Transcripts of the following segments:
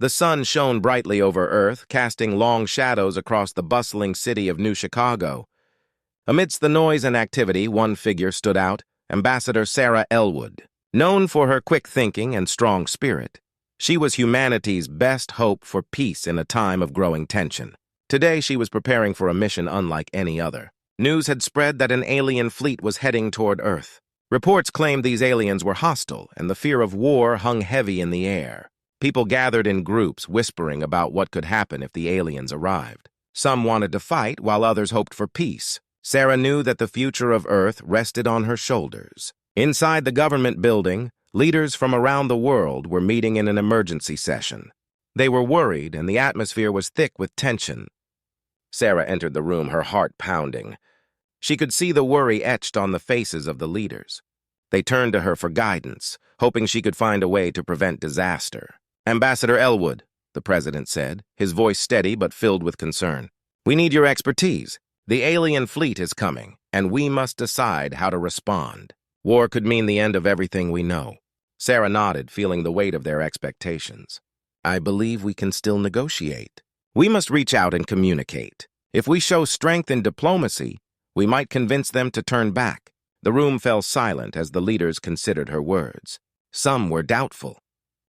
The sun shone brightly over Earth, casting long shadows across the bustling city of New Chicago. Amidst the noise and activity, one figure stood out, Ambassador Sarah Elwood. Known for her quick thinking and strong spirit, she was humanity's best hope for peace in a time of growing tension. Today, she was preparing for a mission unlike any other. News had spread that an alien fleet was heading toward Earth. Reports claimed these aliens were hostile, and the fear of war hung heavy in the air. People gathered in groups, whispering about what could happen if the aliens arrived. Some wanted to fight, while others hoped for peace. Sarah knew that the future of Earth rested on her shoulders. Inside the government building, leaders from around the world were meeting in an emergency session. They were worried, and the atmosphere was thick with tension. Sarah entered the room, her heart pounding. She could see the worry etched on the faces of the leaders. They turned to her for guidance, hoping she could find a way to prevent disaster. "Ambassador Elwood," the president said, his voice steady but filled with concern. "We need your expertise. The alien fleet is coming, and we must decide how to respond. War could mean the end of everything we know." Sarah nodded, feeling the weight of their expectations. "I believe we can still negotiate. We must reach out and communicate. If we show strength in diplomacy, we might convince them to turn back." The room fell silent as the leaders considered her words. Some were doubtful.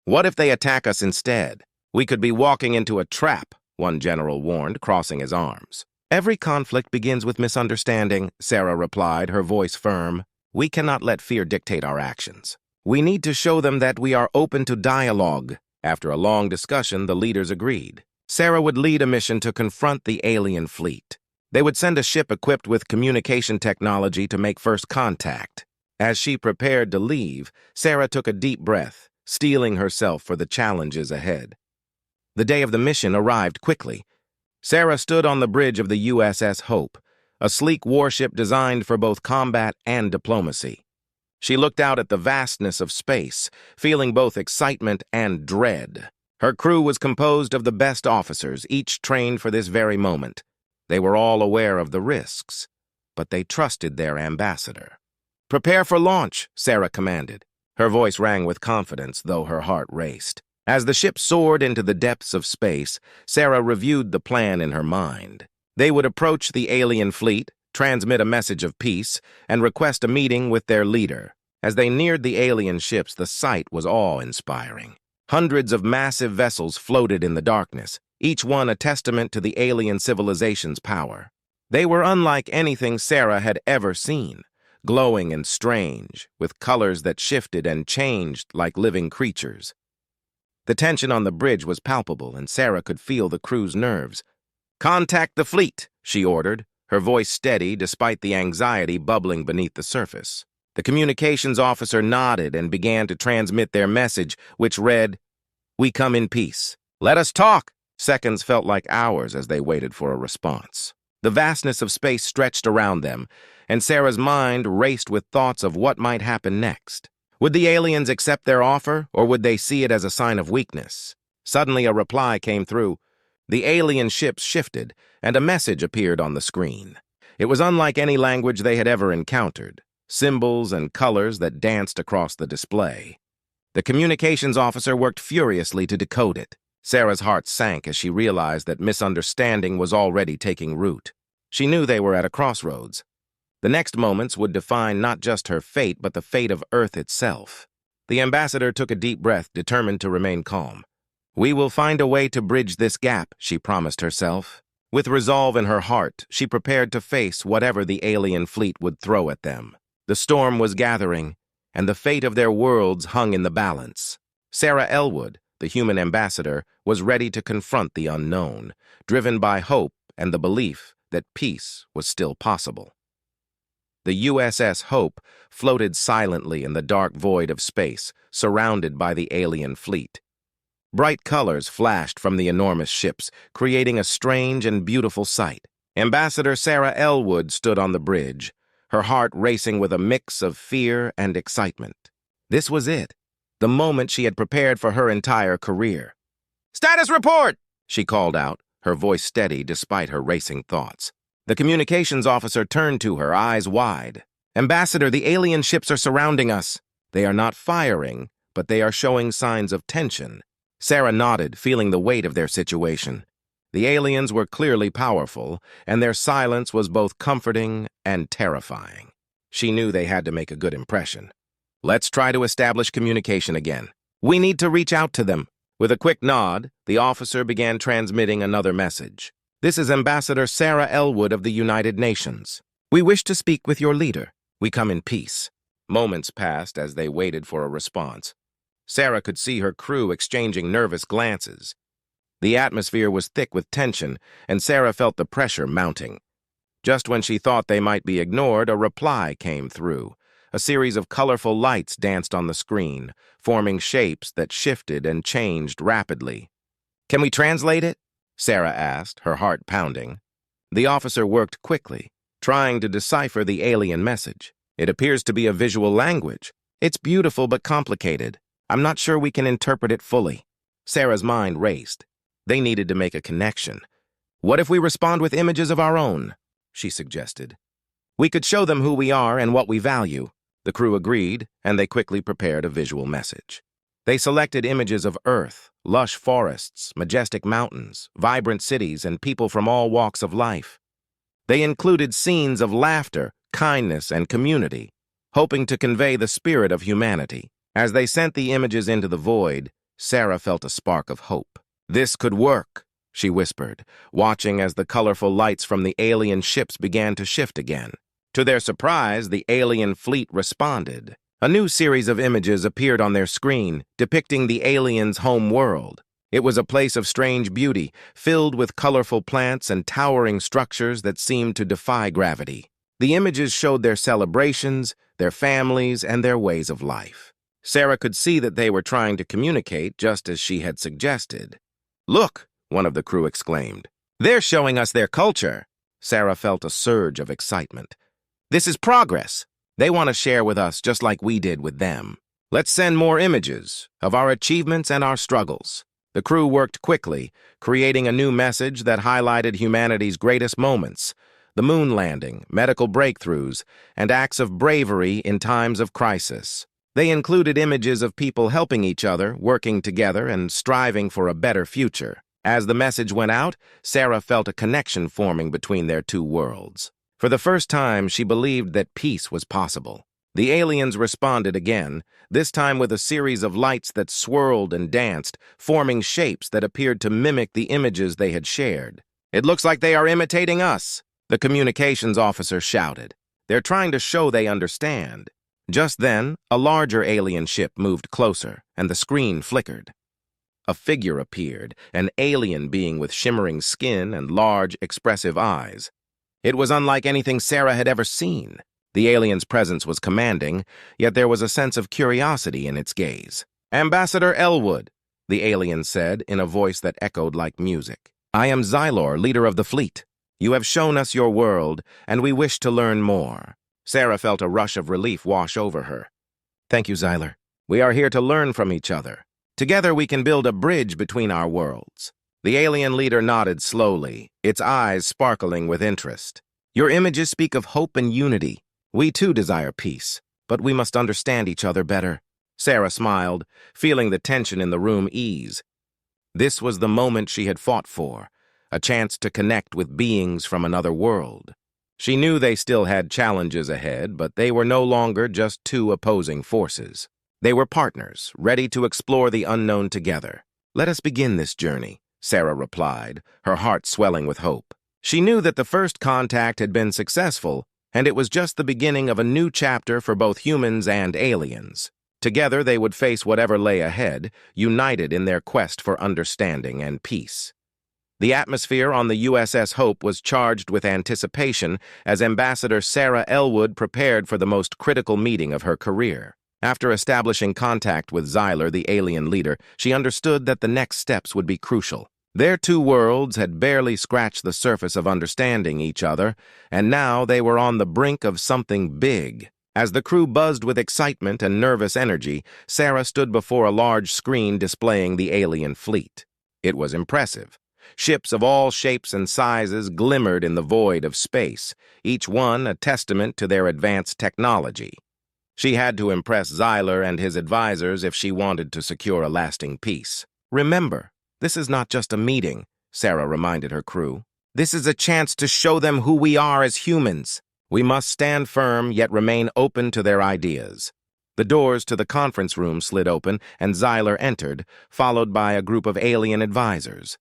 "What if they attack us instead? We could be walking into a trap," one general warned, crossing his arms. "Every conflict begins with misunderstanding," Sarah replied, her voice firm. "We cannot let fear dictate our actions. We need to show them that we are open to dialogue." After a long discussion, the leaders agreed. Sarah would lead a mission to confront the alien fleet. They would send a ship equipped with communication technology to make first contact. As she prepared to leave, Sarah took a deep breath, steeling herself for the challenges ahead. The day of the mission arrived quickly. Sarah stood on the bridge of the USS Hope, a sleek warship designed for both combat and diplomacy. She looked out at the vastness of space, feeling both excitement and dread. Her crew was composed of the best officers, each trained for this very moment. They were all aware of the risks, but they trusted their ambassador. "Prepare for launch," Sarah commanded. Her voice rang with confidence, though her heart raced. As the ship soared into the depths of space, Sarah reviewed the plan in her mind. They would approach the alien fleet, transmit a message of peace, and request a meeting with their leader. As they neared the alien ships, the sight was awe-inspiring. Hundreds of massive vessels floated in the darkness, each one a testament to the alien civilization's power. They were unlike anything Sarah had ever seen, glowing and strange, with colors that shifted and changed like living creatures. The tension on the bridge was palpable, and Sarah could feel the crew's nerves. "Contact the fleet," she ordered, her voice steady despite the anxiety bubbling beneath the surface. The communications officer nodded and began to transmit their message, which read, "We come in peace. Let us talk." Seconds felt like hours as they waited for a response. The vastness of space stretched around them, and Sarah's mind raced with thoughts of what might happen next. Would the aliens accept their offer, or would they see it as a sign of weakness? Suddenly, a reply came through. The alien ships shifted, and a message appeared on the screen. It was unlike any language they had ever encountered, symbols and colors that danced across the display. The communications officer worked furiously to decode it. Sarah's heart sank as she realized that misunderstanding was already taking root. She knew they were at a crossroads. The next moments would define not just her fate, but the fate of Earth itself. The ambassador took a deep breath, determined to remain calm. "We will find a way to bridge this gap," she promised herself. With resolve in her heart, she prepared to face whatever the alien fleet would throw at them. The storm was gathering, and the fate of their worlds hung in the balance. Sarah Elwood, the human ambassador, was ready to confront the unknown, driven by hope and the belief that peace was still possible. The USS Hope floated silently in the dark void of space, surrounded by the alien fleet. Bright colors flashed from the enormous ships, creating a strange and beautiful sight. Ambassador Sarah Elwood stood on the bridge, her heart racing with a mix of fear and excitement. This was it, the moment she had prepared for her entire career. "Status report!" she called out, her voice steady despite her racing thoughts. The communications officer turned to her, eyes wide. "Ambassador, the alien ships are surrounding us. They are not firing, but they are showing signs of tension." Sarah nodded, feeling the weight of their situation. The aliens were clearly powerful, and their silence was both comforting and terrifying. She knew they had to make a good impression. Let's try to establish communication again. We need to reach out to them. With a quick nod, the officer began transmitting another message. This is Ambassador Sarah Elwood of the United Nations. We wish to speak with your leader. We come in peace. Moments passed as they waited for a response. Sarah could see her crew exchanging nervous glances. The atmosphere was thick with tension, and Sarah felt the pressure mounting. Just when she thought they might be ignored, a reply came through. A series of colorful lights danced on the screen, forming shapes that shifted and changed rapidly. Can we translate it? Sarah asked, her heart pounding. The officer worked quickly, trying to decipher the alien message. It appears to be a visual language. It's beautiful but complicated. I'm not sure we can interpret it fully. Sarah's mind raced. They needed to make a connection. What if we respond with images of our own? She suggested. We could show them who we are and what we value. The crew agreed, and they quickly prepared a visual message. They selected images of Earth, lush forests, majestic mountains, vibrant cities, and people from all walks of life. They included scenes of laughter, kindness, and community, hoping to convey the spirit of humanity. As they sent the images into the void, Sarah felt a spark of hope. This could work, she whispered, watching as the colorful lights from the alien ships began to shift again. To their surprise, the alien fleet responded. A new series of images appeared on their screen, depicting the aliens' home world. It was a place of strange beauty, filled with colorful plants and towering structures that seemed to defy gravity. The images showed their celebrations, their families, and their ways of life. Sarah could see that they were trying to communicate just as she had suggested. Look, one of the crew exclaimed. They're showing us their culture. Sarah felt a surge of excitement. This is progress. They want to share with us just like we did with them. Let's send more images of our achievements and our struggles. The crew worked quickly, creating a new message that highlighted humanity's greatest moments, the moon landing, medical breakthroughs, and acts of bravery in times of crisis. They included images of people helping each other, working together, and striving for a better future. As the message went out, Sarah felt a connection forming between their two worlds. For the first time, she believed that peace was possible. The aliens responded again, this time with a series of lights that swirled and danced, forming shapes that appeared to mimic the images they had shared. It looks like they are imitating us, the communications officer shouted. They're trying to show they understand. Just then, a larger alien ship moved closer, and the screen flickered. A figure appeared, an alien being with shimmering skin and large, expressive eyes. It was unlike anything Sarah had ever seen. The alien's presence was commanding, yet there was a sense of curiosity in its gaze. Ambassador Elwood, the alien said in a voice that echoed like music. I am Xylor, leader of the fleet. You have shown us your world, and we wish to learn more. Sarah felt a rush of relief wash over her. Thank you, Xylor. We are here to learn from each other. Together we can build a bridge between our worlds. The alien leader nodded slowly, its eyes sparkling with interest. Your images speak of hope and unity. We too desire peace, but we must understand each other better. Sarah smiled, feeling the tension in the room ease. This was the moment she had fought for, a chance to connect with beings from another world. She knew they still had challenges ahead, but they were no longer just two opposing forces. They were partners, ready to explore the unknown together. Let us begin this journey, Sarah replied, her heart swelling with hope. She knew that the first contact had been successful, and it was just the beginning of a new chapter for both humans and aliens. Together they would face whatever lay ahead, united in their quest for understanding and peace. The atmosphere on the USS Hope was charged with anticipation as Ambassador Sarah Elwood prepared for the most critical meeting of her career. After establishing contact with Xylor, the alien leader, she understood that the next steps would be crucial. Their two worlds had barely scratched the surface of understanding each other, and now they were on the brink of something big. As the crew buzzed with excitement and nervous energy, Sarah stood before a large screen displaying the alien fleet. It was impressive. Ships of all shapes and sizes glimmered in the void of space, each one a testament to their advanced technology. She had to impress Xylor and his advisors if she wanted to secure a lasting peace. Remember, this is not just a meeting, Sarah reminded her crew. This is a chance to show them who we are as humans. We must stand firm, yet remain open to their ideas. The doors to the conference room slid open, and Xyler entered, followed by a group of alien advisors.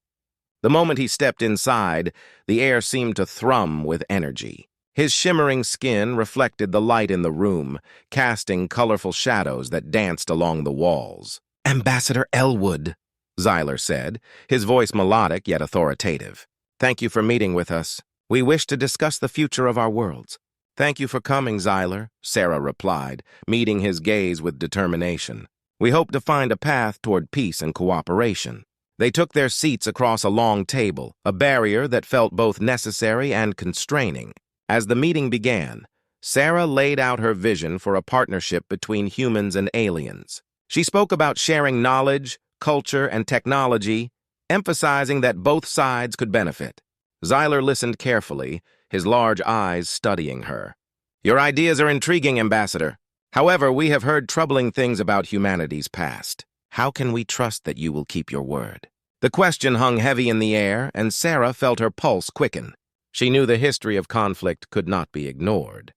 The moment he stepped inside, the air seemed to thrum with energy. His shimmering skin reflected the light in the room, casting colorful shadows that danced along the walls. "Ambassador Elwood," Xyler said, his voice melodic yet authoritative. "Thank you for meeting with us. We wish to discuss the future of our worlds." "Thank you for coming, Xyler," Sarah replied, meeting his gaze with determination. "We hope to find a path toward peace and cooperation." They took their seats across a long table, a barrier that felt both necessary and constraining. As the meeting began, Sarah laid out her vision for a partnership between humans and aliens. She spoke about sharing knowledge, culture, and technology, emphasizing that both sides could benefit. Xyler listened carefully, his large eyes studying her. "Your ideas are intriguing, Ambassador. However, we have heard troubling things about humanity's past. How can we trust that you will keep your word?" The question hung heavy in the air, and Sarah felt her pulse quicken. She knew the history of conflict could not be ignored.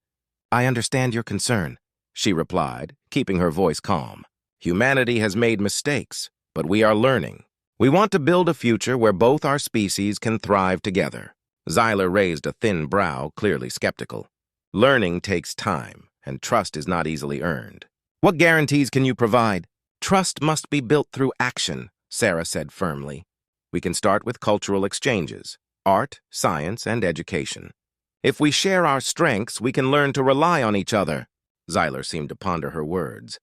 "I understand your concern," she replied, keeping her voice calm. "Humanity has made mistakes, but we are learning. We want to build a future where both our species can thrive together." Xyler raised a thin brow, clearly skeptical. "Learning takes time, and trust is not easily earned. What guarantees can you provide?" "Trust must be built through action," Sarah said firmly. "We can start with cultural exchanges. Art, science, and education. If we share our strengths, we can learn to rely on each other." Xyler seemed to ponder her words.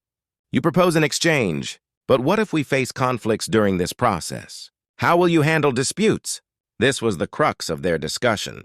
"You propose an exchange, but what if we face conflicts during this process? How will you handle disputes?" This was the crux of their discussion.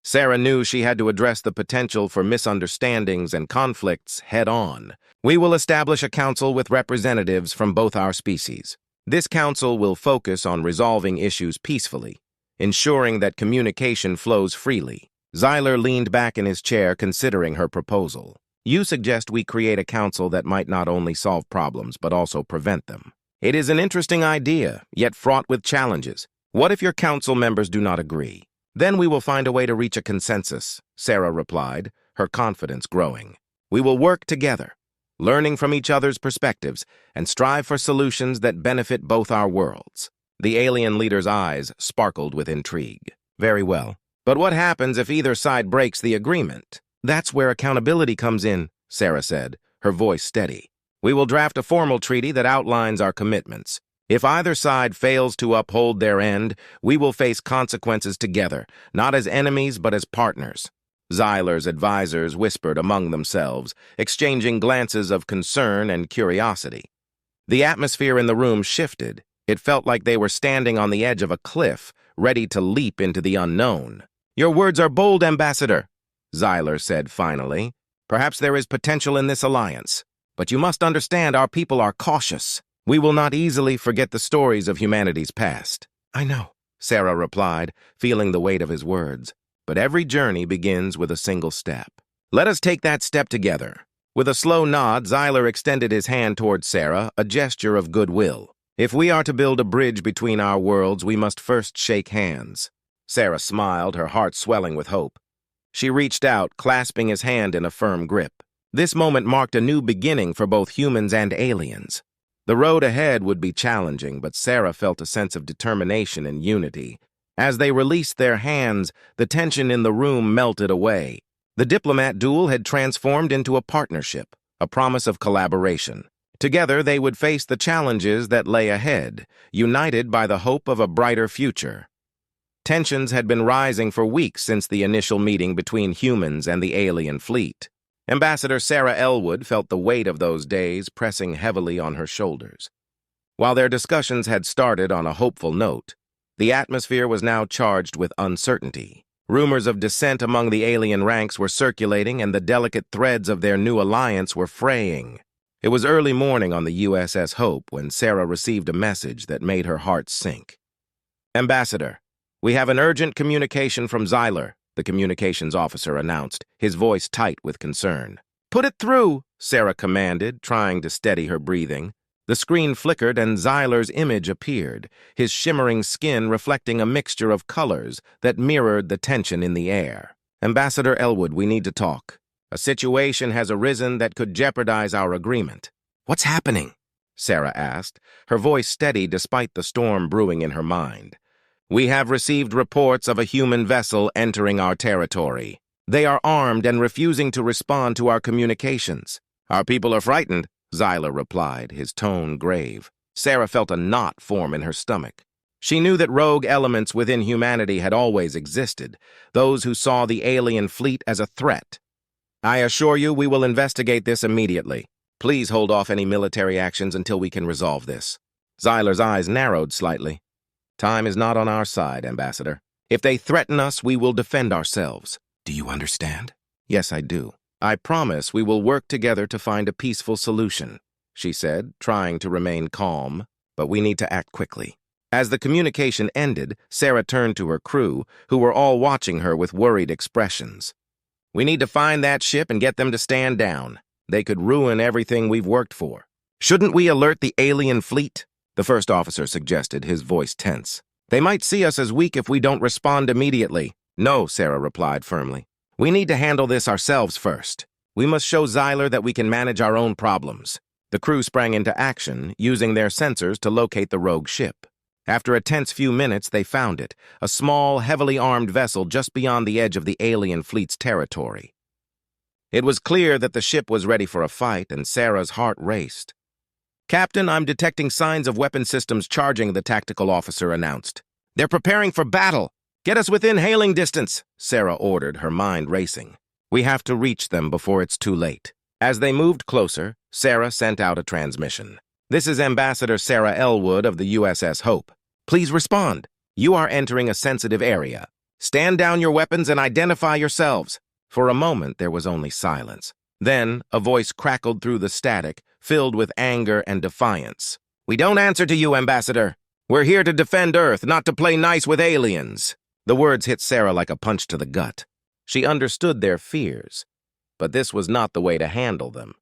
Sarah knew she had to address the potential for misunderstandings and conflicts head-on. "We will establish a council with representatives from both our species. This council will focus on resolving issues peacefully, ensuring that communication flows freely." Xyler leaned back in his chair, considering her proposal. "You suggest we create a council that might not only solve problems, but also prevent them. It is an interesting idea, yet fraught with challenges. What if your council members do not agree? Then we will find a way to reach a consensus," Sarah replied, her confidence growing. "We will work together, learning from each other's perspectives, and strive for solutions that benefit both our worlds." The alien leader's eyes sparkled with intrigue. "Very well. But what happens if either side breaks the agreement?" "That's where accountability comes in," Sarah said, her voice steady. "We will draft a formal treaty that outlines our commitments. If either side fails to uphold their end, we will face consequences together, not as enemies but as partners." Xyler's advisors whispered among themselves, exchanging glances of concern and curiosity. The atmosphere in the room shifted. It felt like they were standing on the edge of a cliff, ready to leap into the unknown. "Your words are bold, Ambassador," Xyler said finally. "Perhaps there is potential in this alliance. But you must understand our people are cautious. We will not easily forget the stories of humanity's past." "I know," Sarah replied, feeling the weight of his words. "But every journey begins with a single step. Let us take that step together." With a slow nod, Xyler extended his hand toward Sarah, a gesture of goodwill. "If we are to build a bridge between our worlds, we must first shake hands." Sarah smiled, her heart swelling with hope. She reached out, clasping his hand in a firm grip. This moment marked a new beginning for both humans and aliens. The road ahead would be challenging, but Sarah felt a sense of determination and unity. As they released their hands, the tension in the room melted away. The diplomat duel had transformed into a partnership, a promise of collaboration. Together, they would face the challenges that lay ahead, united by the hope of a brighter future. Tensions had been rising for weeks since the initial meeting between humans and the alien fleet. Ambassador Sarah Elwood felt the weight of those days pressing heavily on her shoulders. While their discussions had started on a hopeful note, the atmosphere was now charged with uncertainty. Rumors of dissent among the alien ranks were circulating, and the delicate threads of their new alliance were fraying. It was early morning on the USS Hope when Sarah received a message that made her heart sink. "Ambassador, we have an urgent communication from Xyler," the communications officer announced, his voice tight with concern. "Put it through," Sarah commanded, trying to steady her breathing. The screen flickered and Xyler's image appeared, his shimmering skin reflecting a mixture of colors that mirrored the tension in the air. "Ambassador Elwood, we need to talk. A situation has arisen that could jeopardize our agreement." "What's happening?" Sarah asked, her voice steady despite the storm brewing in her mind. "We have received reports of a human vessel entering our territory. They are armed and refusing to respond to our communications. Our people are frightened," Xyler replied, his tone grave. Sarah felt a knot form in her stomach. She knew that rogue elements within humanity had always existed, those who saw the alien fleet as a threat. "I assure you we will investigate this immediately. Please hold off any military actions until we can resolve this." Xyler's eyes narrowed slightly. "Time is not on our side, Ambassador. If they threaten us, we will defend ourselves. Do you understand?" "Yes, I do. I promise we will work together to find a peaceful solution," she said, trying to remain calm, "but we need to act quickly." As the communication ended, Sarah turned to her crew, who were all watching her with worried expressions. "We need to find that ship and get them to stand down. They could ruin everything we've worked for." "Shouldn't we alert the alien fleet?" the first officer suggested, his voice tense. "They might see us as weak if we don't respond immediately." "No," Sarah replied firmly. "We need to handle this ourselves first. We must show Xyler that we can manage our own problems." The crew sprang into action, using their sensors to locate the rogue ship. After a tense few minutes, they found it, a small, heavily armed vessel just beyond the edge of the alien fleet's territory. It was clear that the ship was ready for a fight, and Sarah's heart raced. "Captain, I'm detecting signs of weapon systems charging," the tactical officer announced. "They're preparing for battle. Get us within hailing distance," Sarah ordered, her mind racing. "We have to reach them before it's too late." As they moved closer, Sarah sent out a transmission. "This is Ambassador Sarah Elwood of the USS Hope. Please respond. You are entering a sensitive area. Stand down your weapons and identify yourselves." For a moment, there was only silence. Then, a voice crackled through the static, filled with anger and defiance. "We don't answer to you, Ambassador. We're here to defend Earth, not to play nice with aliens." The words hit Sarah like a punch to the gut. She understood their fears, but this was not the way to handle them.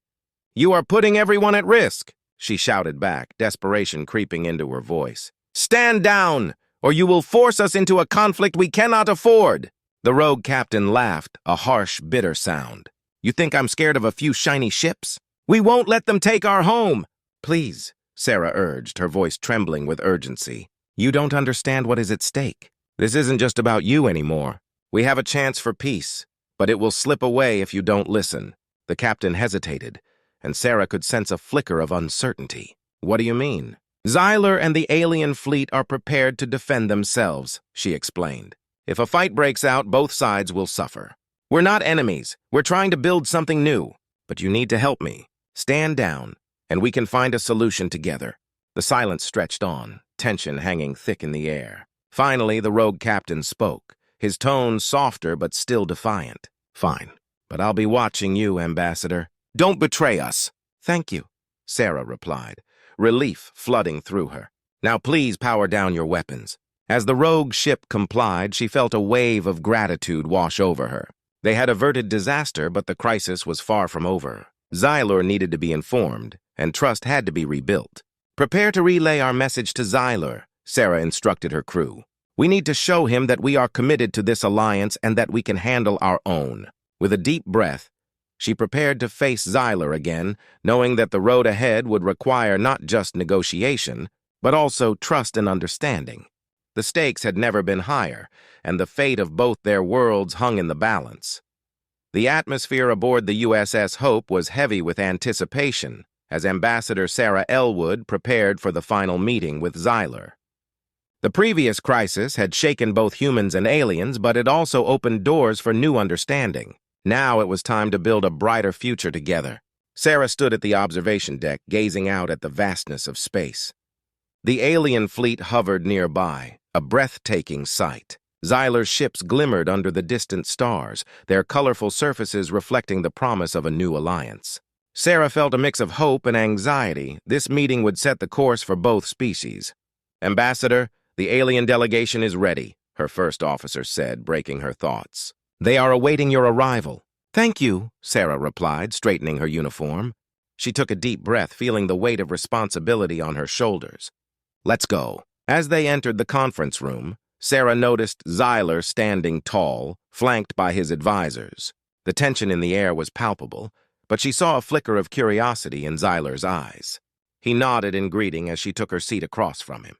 "You are putting everyone at risk," she shouted back, desperation creeping into her voice. "Stand down, or you will force us into a conflict we cannot afford." The rogue captain laughed, a harsh, bitter sound. "You think I'm scared of a few shiny ships? We won't let them take our home." "Please," Sarah urged, her voice trembling with urgency. "You don't understand what is at stake. This isn't just about you anymore. We have a chance for peace, but it will slip away if you don't listen." The captain hesitated, and Sarah could sense a flicker of uncertainty. "What do you mean?" "Xyler and the alien fleet are prepared to defend themselves," she explained. "If a fight breaks out, both sides will suffer. We're not enemies. We're trying to build something new. But you need to help me. Stand down, and we can find a solution together." The silence stretched on, tension hanging thick in the air. Finally, the rogue captain spoke, his tone softer but still defiant. "Fine, but I'll be watching you, Ambassador. Don't betray us." "Thank you," Sarah replied, relief flooding through her. "Now please power down your weapons." As the rogue ship complied, she felt a wave of gratitude wash over her. They had averted disaster, but the crisis was far from over. Xyler needed to be informed, and trust had to be rebuilt. "Prepare to relay our message to Xyler," Sarah instructed her crew. "We need to show him that we are committed to this alliance and that we can handle our own." With a deep breath, she prepared to face Xyler again, knowing that the road ahead would require not just negotiation, but also trust and understanding. The stakes had never been higher, and the fate of both their worlds hung in the balance. The atmosphere aboard the USS Hope was heavy with anticipation, as Ambassador Sarah Elwood prepared for the final meeting with Xyler. The previous crisis had shaken both humans and aliens, but it also opened doors for new understanding. Now it was time to build a brighter future together. Sarah stood at the observation deck, gazing out at the vastness of space. The alien fleet hovered nearby, a breathtaking sight. Xyler's ships glimmered under the distant stars, their colorful surfaces reflecting the promise of a new alliance. Sarah felt a mix of hope and anxiety. This meeting would set the course for both species. "Ambassador, the alien delegation is ready," her first officer said, breaking her thoughts. "They are awaiting your arrival." "Thank you," Sarah replied, straightening her uniform. She took a deep breath, feeling the weight of responsibility on her shoulders. Let's go. As they entered the conference room, Sarah noticed Xyler standing tall, flanked by his advisors. The tension in the air was palpable, but she saw a flicker of curiosity in Xyler's eyes. He nodded in greeting as she took her seat across from him.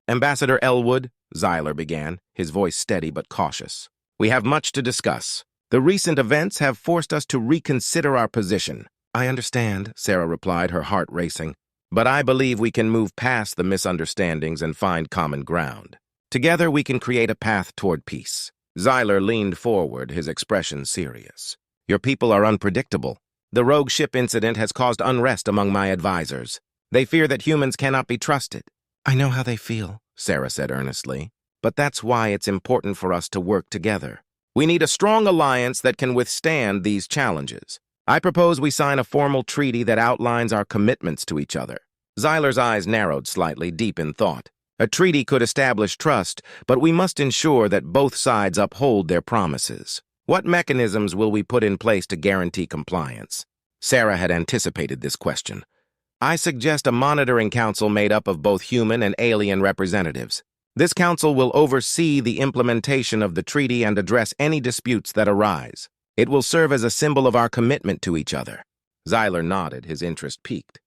Ambassador Elwood, Xyler began, his voice steady but cautious. We have much to discuss. The recent events have forced us to reconsider our position. I understand, Sarah replied, her heart racing. But I believe we can move past the misunderstandings and find common ground. Together we can create a path toward peace. Xyler leaned forward, his expression serious. Your people are unpredictable. The rogue ship incident has caused unrest among my advisors. They fear that humans cannot be trusted. I know how they feel, Sarah said earnestly. But that's why it's important for us to work together. We need a strong alliance that can withstand these challenges. I propose we sign a formal treaty that outlines our commitments to each other. Xyler's eyes narrowed slightly, deep in thought. A treaty could establish trust, but we must ensure that both sides uphold their promises. What mechanisms will we put in place to guarantee compliance? Sarah had anticipated this question. I suggest a monitoring council made up of both human and alien representatives. This council will oversee the implementation of the treaty and address any disputes that arise. It will serve as a symbol of our commitment to each other. Xyler nodded, his interest piqued.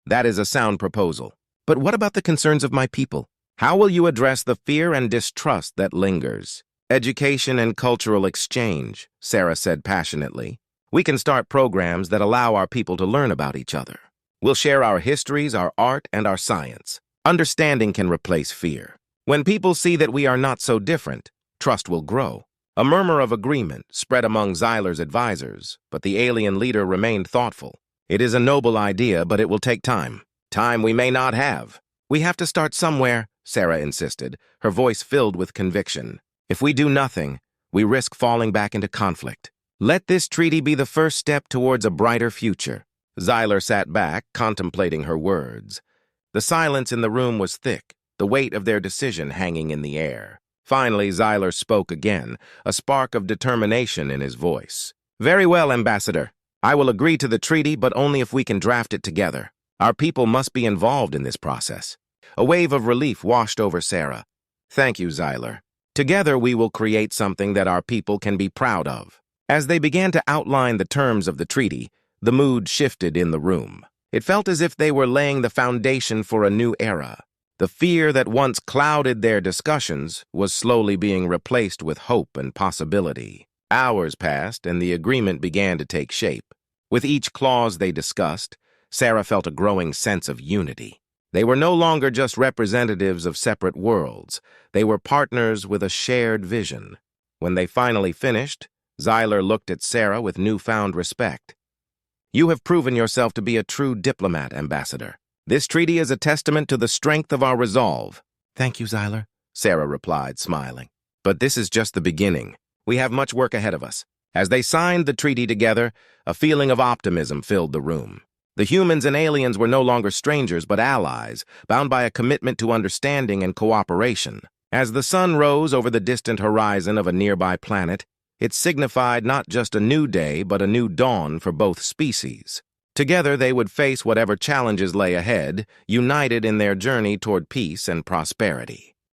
That is a sound proposal. But what about the concerns of my people? How will you address the fear and distrust that lingers? Education and cultural exchange, Sarah said passionately. We can start programs that allow our people to learn about each other. We'll share our histories, our art, and our science. Understanding can replace fear. When people see that we are not so different, trust will grow. A murmur of agreement spread among Xyler's advisors, but the alien leader remained thoughtful. It is a noble idea, but it will take time. Time we may not have. We have to start somewhere, Sarah insisted, her voice filled with conviction. If we do nothing, we risk falling back into conflict. Let this treaty be the first step towards a brighter future. Xyler sat back, contemplating her words. The silence in the room was thick, the weight of their decision hanging in the air. Finally, Xyler spoke again, a spark of determination in his voice. Very well, Ambassador. I will agree to the treaty, but only if we can draft it together. Our people must be involved in this process. A wave of relief washed over Sarah. Thank you, Xyler. Together we will create something that our people can be proud of. As they began to outline the terms of the treaty, the mood shifted in the room. It felt as if they were laying the foundation for a new era. The fear that once clouded their discussions was slowly being replaced with hope and possibility. Hours passed, and the agreement began to take shape. With each clause they discussed, Sarah felt a growing sense of unity. They were no longer just representatives of separate worlds. They were partners with a shared vision. When they finally finished, Xyler looked at Sarah with newfound respect. You have proven yourself to be a true diplomat, Ambassador. This treaty is a testament to the strength of our resolve. Thank you, Xyler, Sarah replied, smiling. But this is just the beginning. We have much work ahead of us. As they signed the treaty together, a feeling of optimism filled the room. The humans and aliens were no longer strangers but allies, bound by a commitment to understanding and cooperation. As the sun rose over the distant horizon of a nearby planet, it signified not just a new day but a new dawn for both species. Together they would face whatever challenges lay ahead, united in their journey toward peace and prosperity.